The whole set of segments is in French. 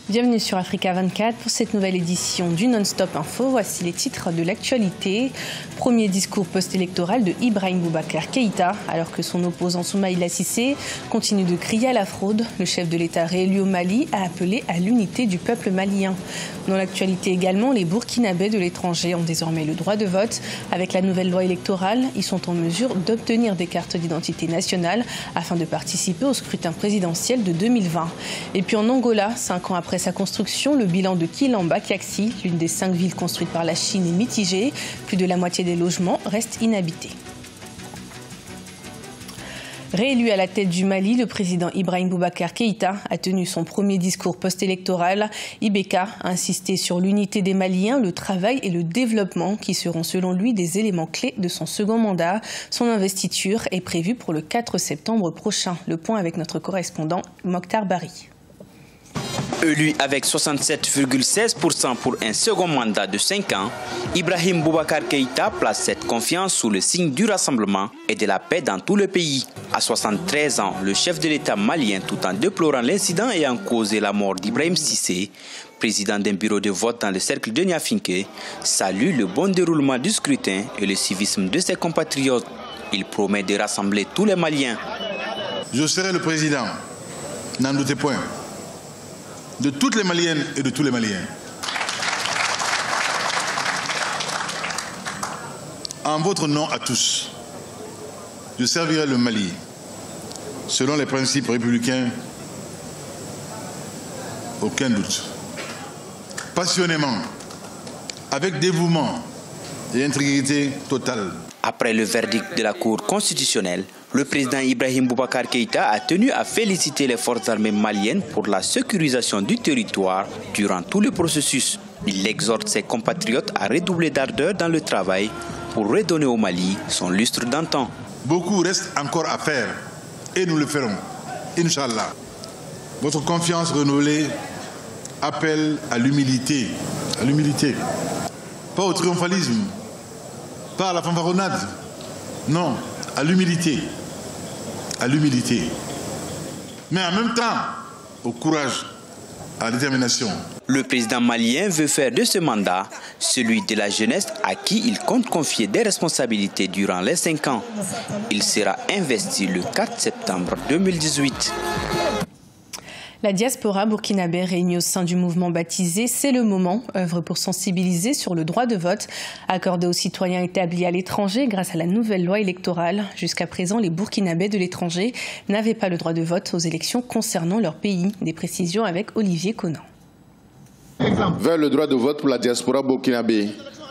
Bienvenue sur Africa 24 pour cette nouvelle édition du Non-Stop Info. Voici les titres de l'actualité. Premier discours post-électoral de Ibrahim Boubacar Keïta. Alors que son opposant Soumaïla Cissé continue de crier à la fraude, le chef de l'État réélu au Mali a appelé à l'unité du peuple malien. Dans l'actualité également, les Burkinabés de l'étranger ont désormais le droit de vote. Avec la nouvelle loi électorale, ils sont en mesure d'obtenir des cartes d'identité nationale afin de participer au scrutin présidentiel de 2020. Et puis en Angola, 5 ans après sa construction, le bilan de Quilamba Kiaxi, l'une des 5 villes construites par la Chine, est mitigé. Plus de la moitié des logements restent inhabités. Réélu à la tête du Mali, le président Ibrahim Boubacar Keïta a tenu son premier discours post-électoral. IBK a insisté sur l'unité des Maliens, le travail et le développement qui seront selon lui des éléments clés de son second mandat. Son investiture est prévue pour le 4 septembre prochain. Le point avec notre correspondant Mokhtar Bari. Élu avec 67,16% pour un second mandat de 5 ans, Ibrahim Boubacar Keïta place cette confiance sous le signe du rassemblement et de la paix dans tout le pays. À 73 ans, le chef de l'État malien, tout en déplorant l'incident ayant causé la mort d'Ibrahim Cissé, président d'un bureau de vote dans le cercle de Niafinké, salue le bon déroulement du scrutin et le civisme de ses compatriotes. Il promet de rassembler tous les Maliens. Je serai le président, n'en doutez point, de toutes les Maliennes et de tous les Maliens. En votre nom à tous, je servirai le Mali selon les principes républicains, aucun doute. Passionnément, avec dévouement et intégrité totale. Après le verdict de la Cour constitutionnelle, le président Ibrahim Boubacar Keïta a tenu à féliciter les forces armées maliennes pour la sécurisation du territoire durant tout le processus. Il exhorte ses compatriotes à redoubler d'ardeur dans le travail pour redonner au Mali son lustre d'antan. Beaucoup reste encore à faire et nous le ferons, Inch'Allah. Votre confiance renouvelée appelle à l'humilité. À l'humilité. Pas au triomphalisme, pas à la fanfaronnade. Non, à l'humilité. À l'humilité. Mais en même temps, au courage, à la détermination. Le président malien veut faire de ce mandat celui de la jeunesse à qui il compte confier des responsabilités durant les 5 ans. Il sera investi le 4 septembre 2018. La diaspora burkinabé réunie au sein du mouvement baptisé C'est le moment œuvre pour sensibiliser sur le droit de vote accordé aux citoyens établis à l'étranger grâce à la nouvelle loi électorale. Jusqu'à présent, les Burkinabés de l'étranger n'avaient pas le droit de vote aux élections concernant leur pays. Des précisions avec Olivier Conan. Vers le droit de vote pour la diaspora burkinabé.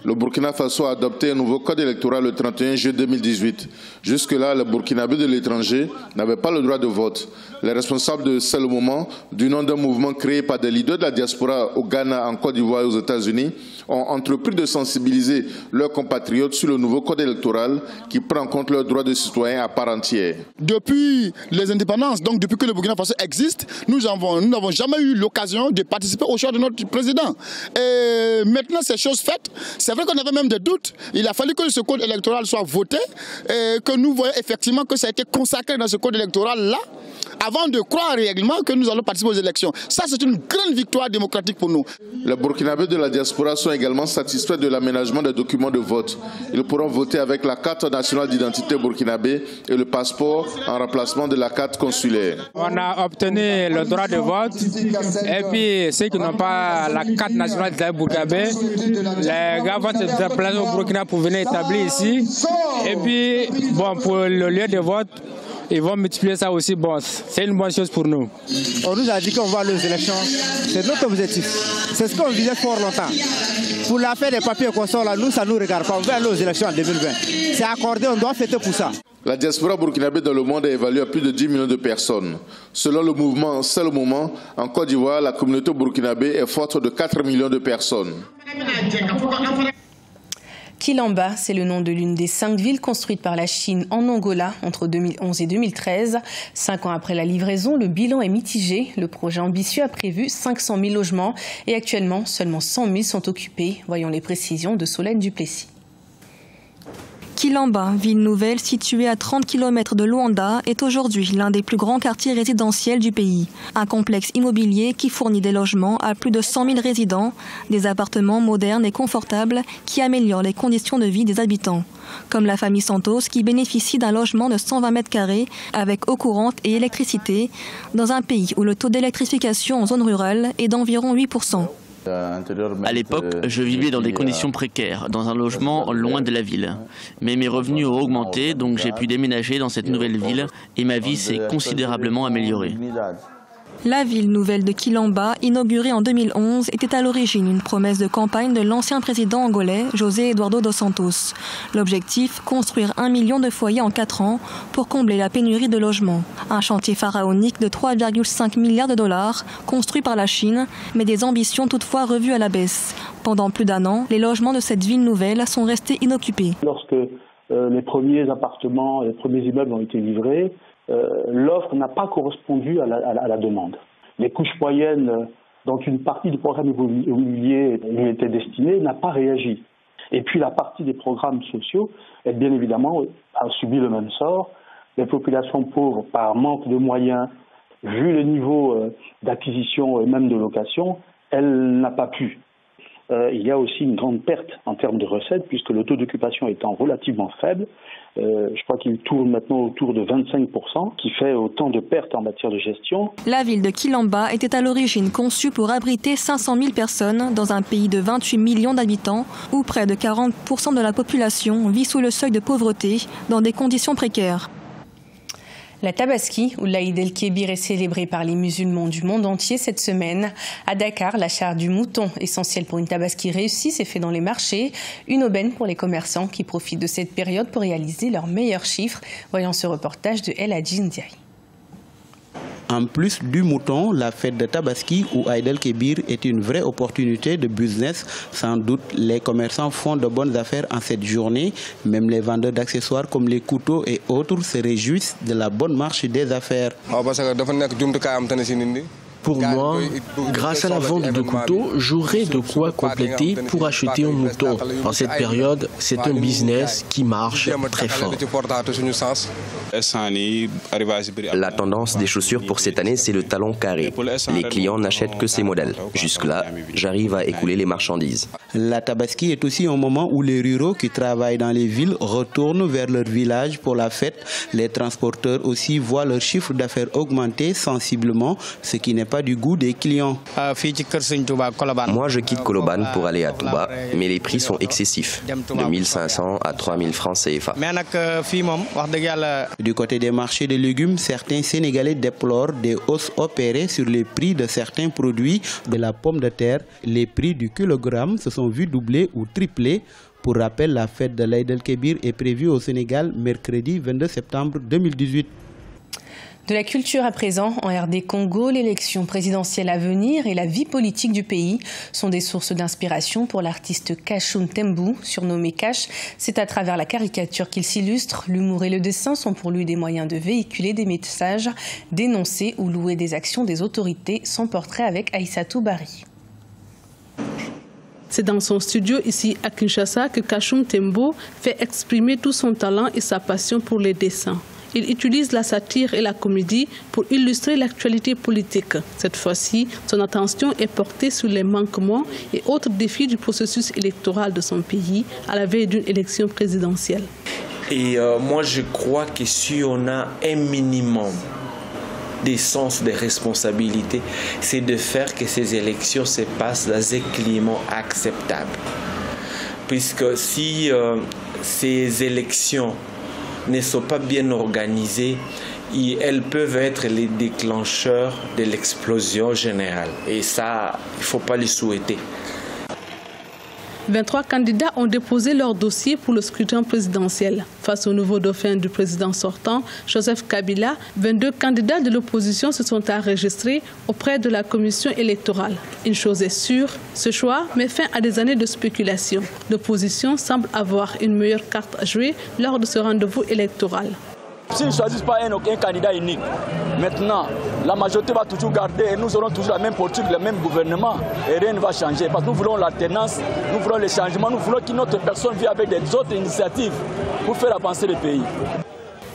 Le Burkina Faso a adopté un nouveau code électoral le 31 juillet 2018. Jusque-là, les Burkinabés de l'étranger n'avaient pas le droit de vote. Les responsables de C'est le moment, du nom d'un mouvement créé par des leaders de la diaspora au Ghana, en Côte d'Ivoire et aux États-Unis, ont entrepris de sensibiliser leurs compatriotes sur le nouveau code électoral qui prend en compte leurs droits de citoyens à part entière. Depuis les indépendances, donc depuis que le Burkina Faso existe, nous n'avons jamais eu l'occasion de participer au choix de notre président. Et maintenant, c'est chose faite. C'est vrai qu'on avait même des doutes. Il a fallu que ce code électoral soit voté et que nous voyons effectivement que ça a été consacré dans ce code électoral-là avant de croire réellement que nous allons participer aux élections. Ça, c'est une grande victoire démocratique pour nous. Les Burkinabés de la diaspora sont également satisfaits de l'aménagement des documents de vote. Ils pourront voter avec la carte nationale d'identité burkinabé et le passeport en remplacement de la carte consulaire. On a obtenu le droit de vote et puis ceux qui n'ont pas la carte nationale d'identité burkinabé, les gars vont se déplacer au Burkina pour venir établir ici. Et puis, bon, pour le lieu de vote, ils vont multiplier ça aussi. Bon, c'est une bonne chose pour nous. On nous a dit qu'on va aller aux élections. C'est notre objectif. C'est ce qu'on visait fort longtemps. Pour l'affaire des papiers qu'on sort là, nous, ça ne nous regarde pas. On va aller aux élections en 2020. C'est accordé, on doit fêter pour ça. La diaspora burkinabé dans le monde est évaluée à plus de 10 millions de personnes. Selon le mouvement C'est le moment, en Côte d'Ivoire, la communauté burkinabé est forte de 4 millions de personnes. Quilamba, c'est le nom de l'une des 5 villes construites par la Chine en Angola entre 2011 et 2013. 5 ans après la livraison, le bilan est mitigé. Le projet ambitieux a prévu 500 000 logements et actuellement, seulement 100 000 sont occupés. Voyons les précisions de Solène Duplessis. Kilamba, ville nouvelle située à 30 km de Luanda, est aujourd'hui l'un des plus grands quartiers résidentiels du pays. Un complexe immobilier qui fournit des logements à plus de 100 000 résidents, des appartements modernes et confortables qui améliorent les conditions de vie des habitants. Comme la famille Santos qui bénéficie d'un logement de 120 mètres carrés avec eau courante et électricité dans un pays où le taux d'électrification en zone rurale est d'environ 8%. À l'époque, je vivais dans des conditions précaires, dans un logement loin de la ville. Mais mes revenus ont augmenté, donc j'ai pu déménager dans cette nouvelle ville et ma vie s'est considérablement améliorée. La ville nouvelle de Kilamba, inaugurée en 2011, était à l'origine une promesse de campagne de l'ancien président angolais, José Eduardo dos Santos. L'objectif, construire 1 million de foyers en 4 ans pour combler la pénurie de logements. Un chantier pharaonique de 3,5 milliards de dollars, construit par la Chine, mais des ambitions toutefois revues à la baisse. Pendant plus d'1 an, les logements de cette ville nouvelle sont restés inoccupés. Lorsque les premiers appartements, les premiers immeubles ont été livrés, l'offre n'a pas correspondu à la demande. Les couches moyennes, dont une partie du programme immobilier lui était destinée, n'a pas réagi. Et puis la partie des programmes sociaux, elle, bien évidemment, a subi le même sort. Les populations pauvres, par manque de moyens, vu le niveau d'acquisition et même de location, elle n'a pas pu. Il y a aussi une grande perte en termes de recettes, puisque le taux d'occupation étant relativement faible, je crois qu'il tourne maintenant autour de 25%, qui fait autant de pertes en matière de gestion. La ville de Kilamba était à l'origine conçue pour abriter 500 000 personnes dans un pays de 28 millions d'habitants, où près de 40% de la population vit sous le seuil de pauvreté, dans des conditions précaires. La Tabaski, ou l'Aïd el-Kébir, est célébrée par les musulmans du monde entier cette semaine. À Dakar, l'achat du mouton, essentiel pour une Tabaski réussie, s'est fait dans les marchés. Une aubaine pour les commerçants qui profitent de cette période pour réaliser leurs meilleurs chiffres. Voyons ce reportage de El Hadji Ndiaye. En plus du mouton, la fête de Tabaski ou Aïd el-Kébir est une vraie opportunité de business. Sans doute, les commerçants font de bonnes affaires en cette journée. Même les vendeurs d'accessoires comme les couteaux et autres se réjouissent de la bonne marche des affaires. Pour moi, grâce à la vente de couteaux, j'aurai de quoi compléter pour acheter un mouton. En cette période, c'est un business qui marche très fort. La tendance des chaussures pour cette année, c'est le talon carré. Les clients n'achètent que ces modèles. Jusque-là, j'arrive à écouler les marchandises. La Tabaski est aussi un moment où les ruraux qui travaillent dans les villes retournent vers leur village pour la fête. Les transporteurs aussi voient leur chiffre d'affaires augmenter sensiblement, ce qui n'est pas du goût des clients. Moi, je quitte Koloban pour aller à Touba, mais les prix sont excessifs, de 1500 à 3000 francs CFA. Du côté des marchés de légumes, certains Sénégalais déplorent des hausses opérées sur les prix de certains produits. De la pomme de terre, les prix du kilogramme se sont vus doubler ou tripler. Pour rappel, la fête de l'Aïd el-Kébir est prévue au Sénégal mercredi 22 septembre 2018. De la culture à présent, en RD Congo, l'élection présidentielle à venir et la vie politique du pays sont des sources d'inspiration pour l'artiste Kachum Tembu, surnommé Cash. C'est à travers la caricature qu'il s'illustre. L'humour et le dessin sont pour lui des moyens de véhiculer des messages, dénoncer ou louer des actions des autorités. Son portrait avec Aïssatou Bari. C'est dans son studio ici à Kinshasa que Kachum Tembu fait exprimer tout son talent et sa passion pour les dessins. Il utilise la satire et la comédie pour illustrer l'actualité politique. Cette fois-ci, son attention est portée sur les manquements et autres défis du processus électoral de son pays à la veille d'une élection présidentielle. Et moi, je crois que si on a un minimum de sens de responsabilité, c'est de faire que ces élections se passent dans un climat acceptable. Puisque si ces élections ne sont pas bien organisées, elles peuvent être les déclencheurs de l'explosion générale. Et ça, il ne faut pas le souhaiter. 23 candidats ont déposé leur dossier pour le scrutin présidentiel. Face au nouveau dauphin du président sortant, Joseph Kabila, 22 candidats de l'opposition se sont enregistrés auprès de la commission électorale. Une chose est sûre, ce choix met fin à des années de spéculation. L'opposition semble avoir une meilleure carte à jouer lors de ce rendez-vous électoral. S'ils ne choisissent pas un candidat unique, maintenant, la majorité va toujours garder et nous aurons toujours la même politique, le même gouvernement et rien ne va changer. Parce que nous voulons l'alternance, nous voulons les changements, nous voulons qu'une autre personne vienne avec des autres initiatives pour faire avancer le pays.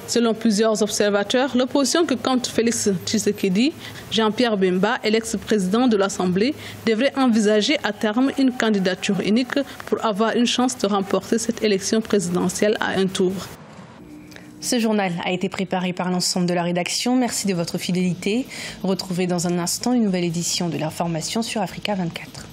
Selon plusieurs observateurs, l'opposition que compte Félix Tshisekedi, Jean-Pierre Bemba et l'ex-président de l'Assemblée devrait envisager à terme une candidature unique pour avoir une chance de remporter cette élection présidentielle à un tour. Ce journal a été préparé par l'ensemble de la rédaction. Merci de votre fidélité. Retrouvez dans un instant une nouvelle édition de l'information sur Africa 24.